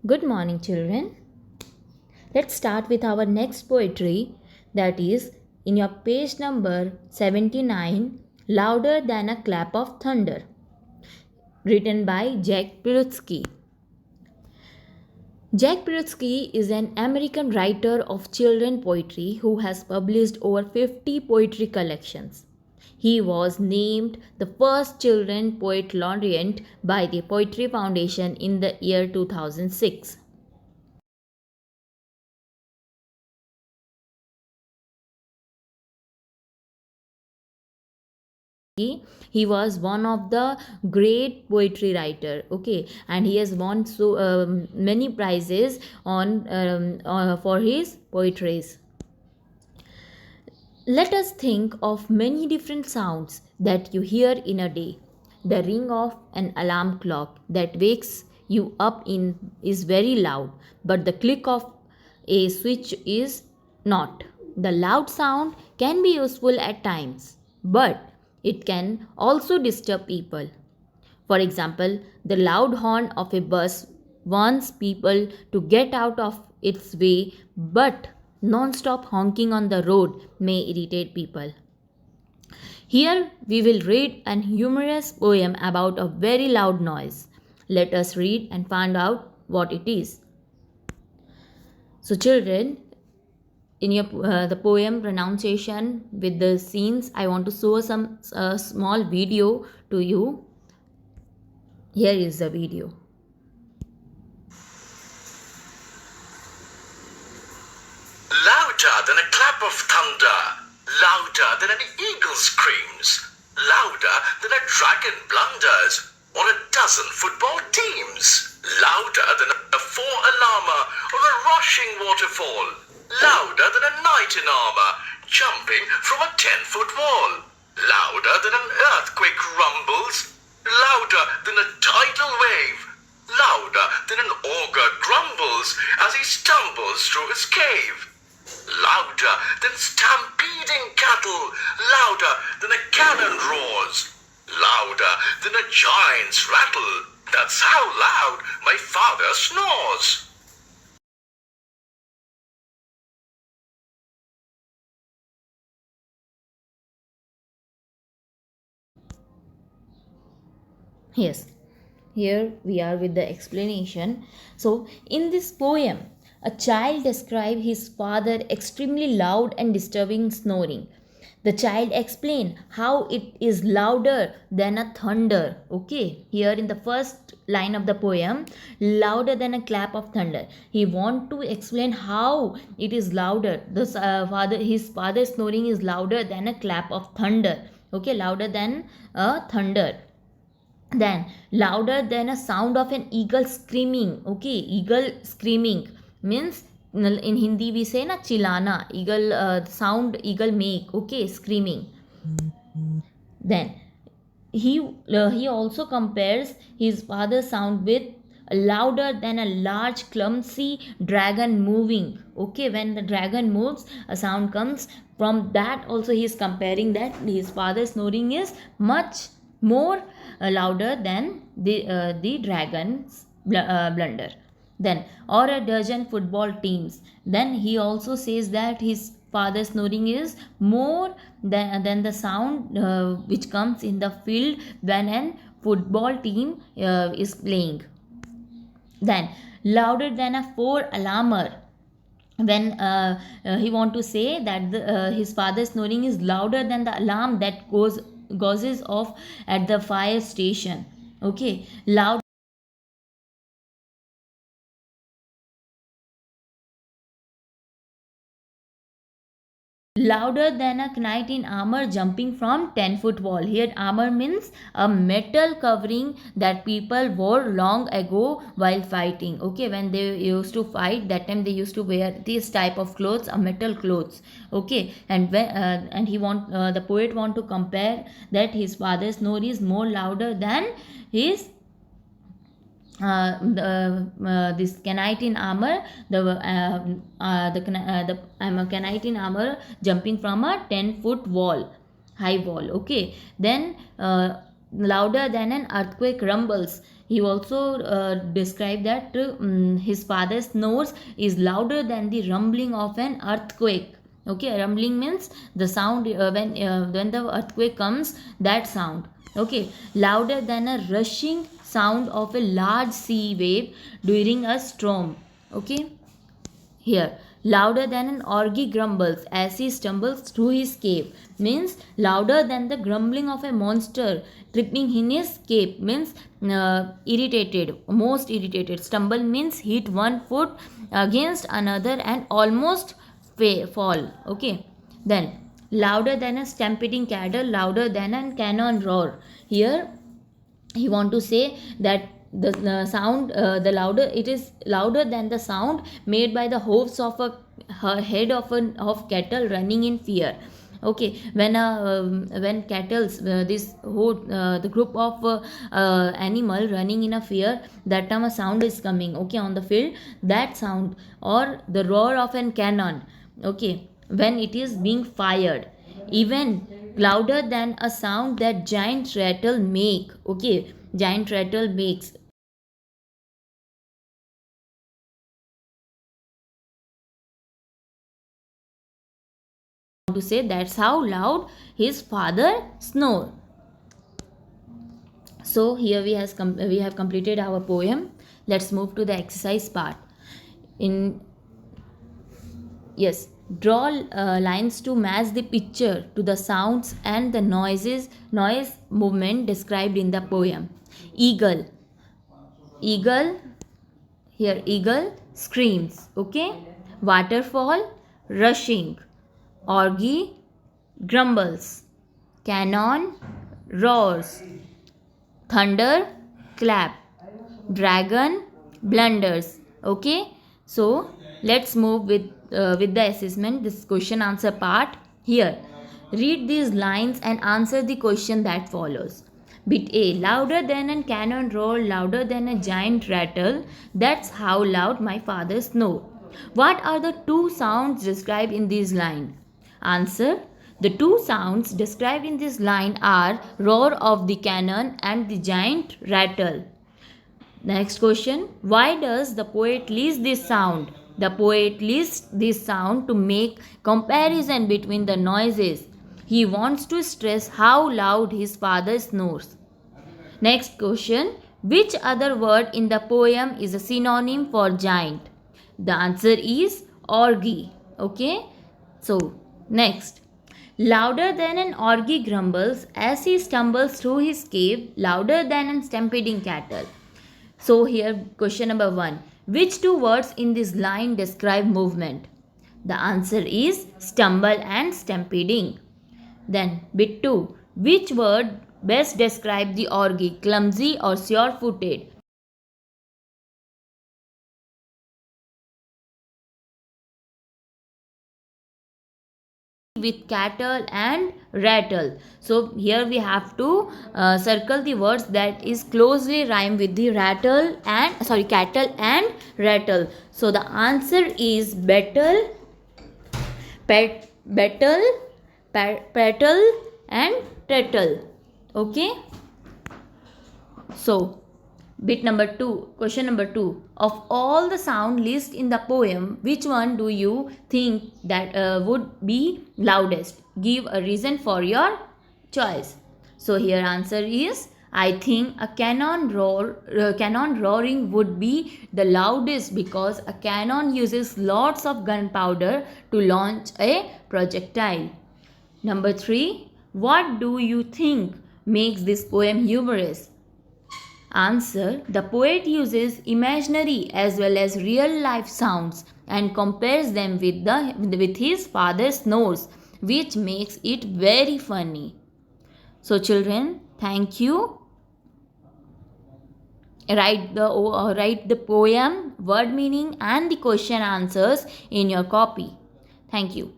Good morning, children. Let's start with our next poetry, that is in your page number 79, Louder Than a Clap of Thunder, written by Jack Pirutsky. Jack Pirutsky is an American writer of children poetry who has published over 50 poetry collections. He was named the first children poet laureate by the Poetry Foundation in the year 2006. He was one of the great poetry writer, okay, and he has won so many prizes on for his poetries. Let us think of many different sounds that you hear in a day. The ring of an alarm clock that wakes you up in is very loud, but the click of a switch is not. The loud sound can be useful at times, but it can also disturb people. For example, the loud horn of a bus warns people to get out of its way, but non stop honking on the road may irritate people. Here we will read an humorous poem about a very loud noise. Let us read and find out what it is. So, children, in your the poem pronunciation with the scenes, I want to show some small video to you. Here is the video. Louder than a clap of thunder, louder than an eagle screams, louder than a dragon blunders, or a dozen football teams, louder than a four-alarmer or a rushing waterfall, louder than a knight in armor jumping from a 10-foot wall, louder than an earthquake rumbles, louder than a tidal wave, louder than an ogre grumbles as he stumbles through his cave, louder than stampeding cattle, louder than a cannon roars, louder than a giant's rattle. That's how loud my father snores. Yes, here we are with the explanation. So, in this poem, a child describes his father extremely loud and disturbing snoring. The child explain how it is louder than a thunder. Okay, here in the first line of the poem, louder than a clap of thunder. He want to explain how it is louder. His father's snoring is louder than a clap of thunder. Okay, louder than a thunder. Then louder than a sound of an eagle screaming. Okay, eagle screaming means in Hindi we say na chilana, eagle sound eagle make. Okay, screaming. Then he also compares his father's sound with louder than a large clumsy dragon moving. Okay, when the dragon moves a sound comes from that. Also he is comparing that his father's snoring is much more louder than the dragon's blunder. Then or a dozen football teams. Then he also says that his father's snoring is more than the sound which comes in the field when an football team is playing. Then louder than a four alarmer, when he want to say that his father's snoring is louder than the alarm that goes off at the fire station. Okay, loud louder than a knight in armor jumping from 10-foot wall. Here armor means a metal covering that people wore long ago while fighting. Okay, when they used to fight, that time they used to wear this type of clothes, a metal clothes. Okay, and when and the poet want to compare that his father's snore is more louder than his this knight in armor, the knight in armor jumping from a 10-foot wall, high wall. Okay, then louder than an earthquake rumbles. He also described that his father snores is louder than the rumbling of an earthquake. Okay, rumbling means the sound when the earthquake comes, that sound. Okay, louder than a rushing sound of a large sea wave during a storm. Okay, here, louder than an orgy grumbles as he stumbles through his cave means louder than the grumbling of a monster tripping in his cave means irritated, most irritated. Stumble means hit one foot against another and almost fall. Okay, then louder than a stampeding cattle, louder than a cannon roar. Here he want to say that the sound the louder it is louder than the sound made by the hoofs of a head of cattle running in fear. Okay, when cattle this whole the group of animal running in a fear, that time a sound is coming, okay, on the field, that sound, or the roar of an cannon, okay, when it is being fired, even louder than a sound that giant rattle make. Okay, giant rattle makes. To say that's how loud his father snore. So here we have completed our poem. Let's move to the exercise part. In yes, draw lines to match the picture to the sounds and the noise movement described in the poem. Eagle, eagle, here eagle screams. Okay, waterfall rushing, orgy grumbles, cannon roars, thunder clap, dragon blunders. Okay, so let's move with the assessment, this question answer part. Here, read these lines and answer the question that follows. Bit A, louder than a cannon roar, louder than a giant rattle, that's how loud my father snored. What are the two sounds described in this line? Answer, the two sounds described in this line are roar of the cannon and the giant rattle. Next question, why does the poet list this sound? The poet lists this sound to make comparison between the noises. He wants to stress how loud his father snores. Next question, which other word in the poem is a synonym for giant? The answer is orgy. Okay, so next, louder than an orgy grumbles as he stumbles through his cave, louder than a stampeding cattle. So here question number 1. Which two words in this line describe movement? The answer is stumble and stampeding. Then bit 2. Which word best describe the orgy, clumsy or sure-footed? With cattle and rattle. So here we have to circle the words that is closely rhyme with the cattle and rattle. So the answer is battle, battle, petal and tattle. Okay, so bit number 2, question number 2. Of all the sound list in the poem, which one do you think that would be loudest? Give a reason for your choice. So here answer is, I think a cannon roaring would be the loudest because a cannon uses lots of gunpowder to launch a projectile. Number 3, what do you think makes this poem humorous? Answer, the poet uses imaginary as well as real life sounds and compares them with his father's snores, which makes it very funny. So children, thank you. Write the poem, word meaning and the question answers in your copy. Thank you.